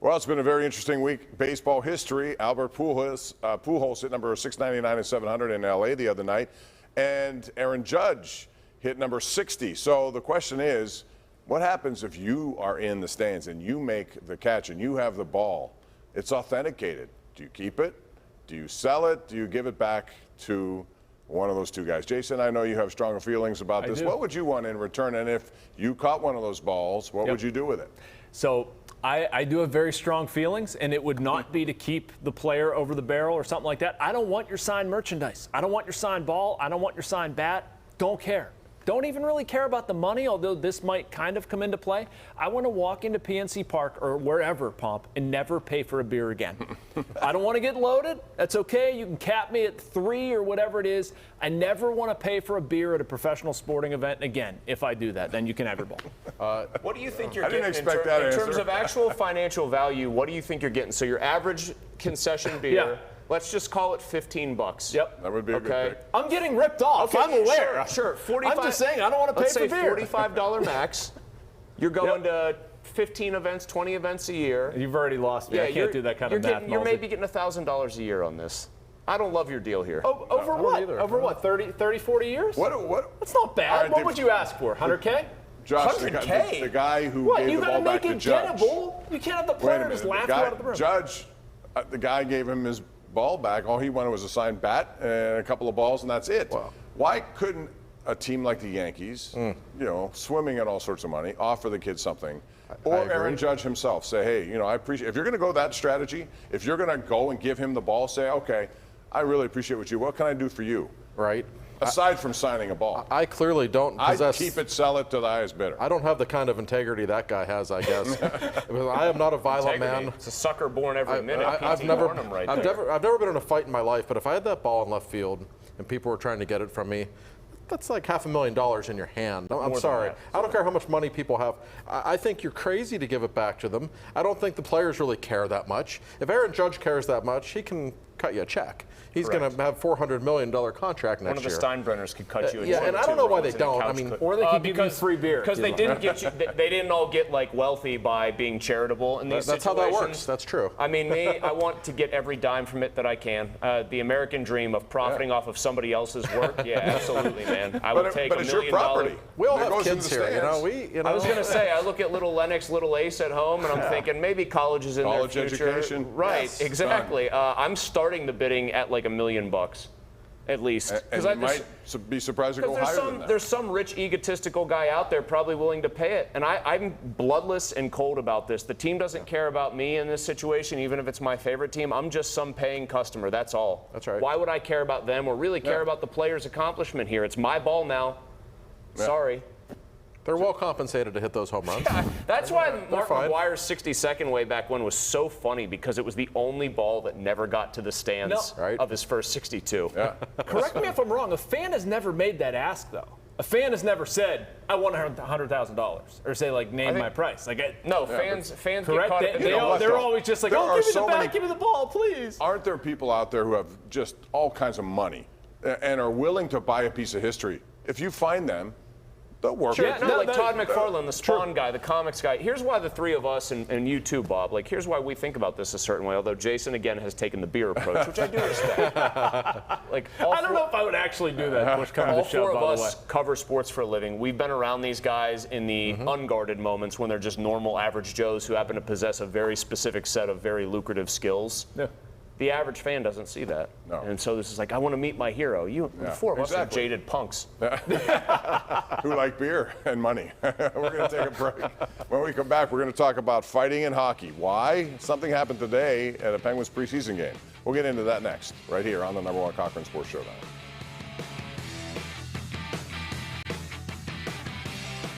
Well, it's been a very interesting week. Baseball history. Albert Pujols hit number 699 and 700 in L.A. the other night. And Aaron Judge hit number 60. So the question is, what happens if you are in the stands and you make the catch and you have the ball? It's authenticated. Do you keep it? Do you sell it? Do you give it back to one of those two guys? Jason, I know you have stronger feelings about this. What would you want in return? And if you caught one of those balls, what would you do with it? So I do have very strong feelings, and it would not be to keep the player over the barrel or something like that. I don't want your signed merchandise. I don't want your signed ball. I don't want your signed bat. Don't care. Don't even really care about the money, although this might kind of come into play. I want to walk into PNC Park or wherever, Pomp, and never pay for a beer again. I don't want to get loaded. That's okay. You can cap me at 3 or whatever it is. I never want to pay for a beer at a professional sporting event again. If I do that, then you can have your ball. What do you think you're getting in terms of actual financial value? What do you think you're getting? So your average concession beer, let's just call it $15. Yep. That would be a good pick. I'm getting ripped off. Okay, I'm aware. Sure. 45, I'm just saying I don't want to pay for beer. Let's say $45 max. You're going to 15 events, 20 events a year. You've already lost me. I can't do that kind of math. You're maybe getting $1,000 a year on this. I don't love your deal here. Over what? Over what? 30, 40 years? What? That's not bad. Right, what would you ask for? 100K? Josh, 100K? the guy who gave the ball back to Judge. You can't have the player just laugh out of the room. Judge, the guy gave him his ball back. All he wanted was a signed bat and a couple of balls, and that's it. Wow. Why couldn't a team like the Yankees, swimming at all sorts of money, offer the kid something? Or Aaron Judge himself say, hey, I appreciate, if you're going to go that strategy, if you're going to go and give him the ball, say, okay, I really appreciate what can I do for you? Right. Aside from signing a ball. I clearly don't possess. I'd keep it, sell it to the highest bidder. I don't have the kind of integrity that guy has, I guess. I am not a violent man. It's a sucker born every minute. I've never been in a fight in my life, but if I had that ball in left field and people were trying to get it from me, that's like $500,000 in your hand. I'm sorry. I don't care how much money people have. I think you're crazy to give it back to them. I don't think the players really care that much. If Aaron Judge cares that much, he can cut you a check. He's going to have $400 million contract next year. One of the Steinbrenners could cut you a check. Yeah, and I don't know why they don't. I mean, or they could give you free beer. Because they didn't get you. They didn't all get like wealthy by being charitable in these situations. That's how that works. That's true. I mean, I want to get every dime from it that I can. The American dream of profiting off of somebody else's work. Yeah, absolutely, man. I would take $1 million. But it's your property. We all have kids here, I was going to say, I look at little Lennox, little Ace at home, and I'm thinking maybe college is in their future. College education. Right, yes, exactly. I'm starting the bidding at like $1 million. At least. And you might be surprised to go higher than that. There's some rich, egotistical guy out there probably willing to pay it. And I'm bloodless and cold about this. The team doesn't care about me in this situation, even if it's my favorite team. I'm just some paying customer. That's all. That's right. Why would I care about them or really care about the player's accomplishment here? It's my ball now. Sorry. They're well compensated to hit those home runs. Yeah, that's why Mark McGwire's 60-second way back when was so funny, because it was the only ball that never got to the stands of his first 62. Yeah. Correct me if I'm wrong. A fan has never made that ask, though. A fan has never said, "I want $100,000," or say like, "Name my price." Like, fans correct. Get caught They're always just like, "Oh, give me the bat, give me the ball, please." Aren't there people out there who have just all kinds of money and are willing to buy a piece of history? If you find them, they'll work. Sure, like Todd McFarlane, the Spawn guy, the comics guy. Here's why the three of us, and you too, Bob, like, here's why we think about this a certain way, although Jason, again, has taken the beer approach, which I do respect. Like, I don't know if I would actually do that. All four of us cover sports for a living. We've been around these guys in the unguarded moments when they're just normal, average Joes who happen to possess a very specific set of very lucrative skills. Yeah. The average fan doesn't see that. No. And so this is like, I want to meet my hero. The four of us are jaded punks. Who like beer and money. We're going to take a break. When we come back, we're going to talk about fighting and hockey. Why? Something happened today at a Penguins preseason game. We'll get into that next, right here on the #1 Cochran Sports Showdown.